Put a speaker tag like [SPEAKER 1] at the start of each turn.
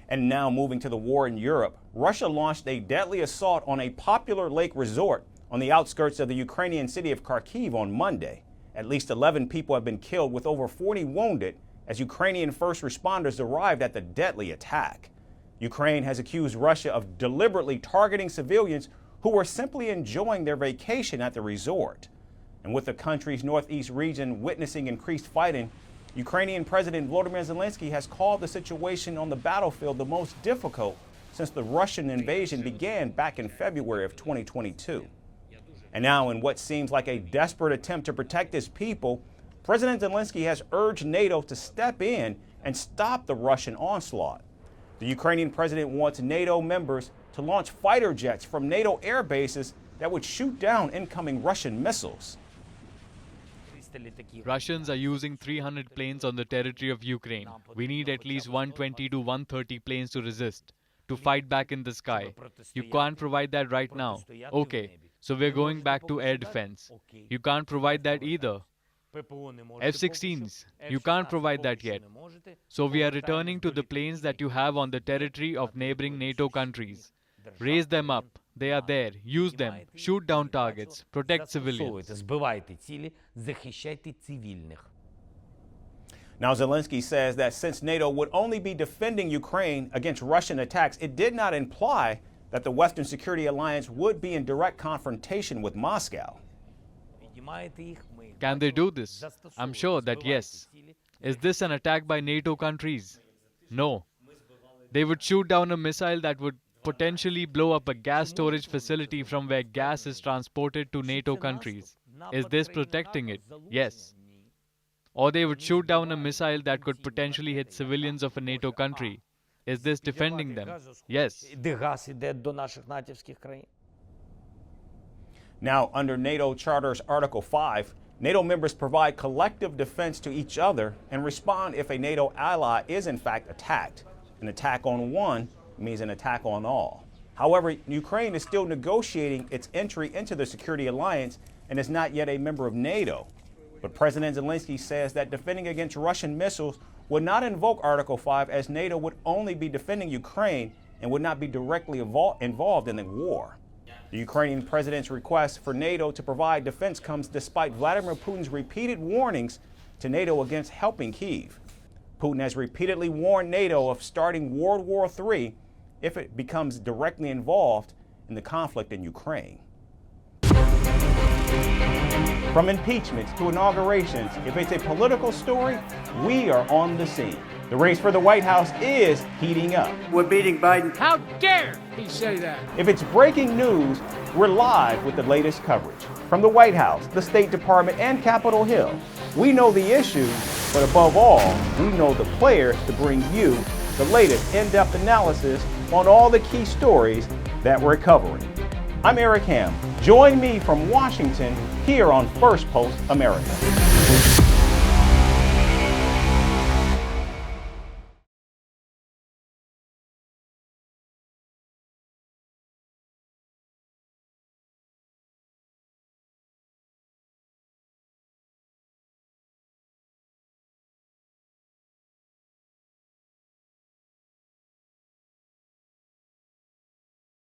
[SPEAKER 1] And now moving to the war in Europe, Russia launched a deadly assault on a popular lake resort on the outskirts of the Ukrainian city of Kharkiv on Monday. At least 11 people have been killed with over 40 wounded as Ukrainian first responders arrived at the deadly attack. Ukraine has accused Russia of deliberately targeting civilians who were simply enjoying their vacation at the resort. And with the country's northeast region witnessing increased fighting, Ukrainian President Volodymyr Zelensky has called the situation on the battlefield the most difficult since the Russian invasion began back in February of 2022. And now, in what seems like a desperate attempt to protect his people, President Zelensky has urged NATO to step in and stop the Russian onslaught. The Ukrainian president wants NATO members to launch fighter jets from NATO air bases that would shoot down incoming Russian missiles.
[SPEAKER 2] Russians are using 300 planes on the territory of Ukraine. We need at least 120 to 130 planes to resist, to fight back in the sky. You can't provide that right now. Okay, so we're going back to air defense. You can't provide that either. F-16s, you can't provide that yet. So we are returning to the planes that you have on the territory of neighboring NATO countries. Raise them up. They are there. Use them. Shoot down targets. Protect civilians.
[SPEAKER 1] Now, Zelensky says that since NATO would only be defending Ukraine against Russian attacks, it did not imply that the Western Security Alliance would be in direct confrontation with Moscow.
[SPEAKER 2] Can they do this? I'm sure that yes. Is this an attack by NATO countries? No. They would shoot down a missile that would potentially blow up a gas storage facility from where gas is transported to NATO countries. Is this protecting it? Yes. Or they would shoot down a missile that could potentially hit civilians of a NATO country. Is this defending them? Yes.
[SPEAKER 1] Now, under NATO Charter's Article 5, NATO members provide collective defense to each other and respond if a NATO ally is in fact attacked. An attack on one means an attack on all. However, Ukraine is still negotiating its entry into the security alliance and is not yet a member of NATO. But President Zelensky says that defending against Russian missiles would not invoke Article 5, as NATO would only be defending Ukraine and would not be directly involved in the war. The Ukrainian president's request for NATO to provide defense comes despite Vladimir Putin's repeated warnings to NATO against helping Kyiv. Putin has repeatedly warned NATO of starting World War III if it becomes directly involved in the conflict in Ukraine. From impeachments to inaugurations, if it's a political story, we are on the scene. The race for the White House is heating up.
[SPEAKER 3] We're beating Biden.
[SPEAKER 4] How dare he say that?
[SPEAKER 1] If it's breaking news, we're live with the latest coverage. From the White House, the State Department, and Capitol Hill, we know the issues, but above all, we know the players to bring you the latest in-depth analysis on all the key stories that we're covering. I'm Eric Ham. Join me from Washington here on Firstpost America.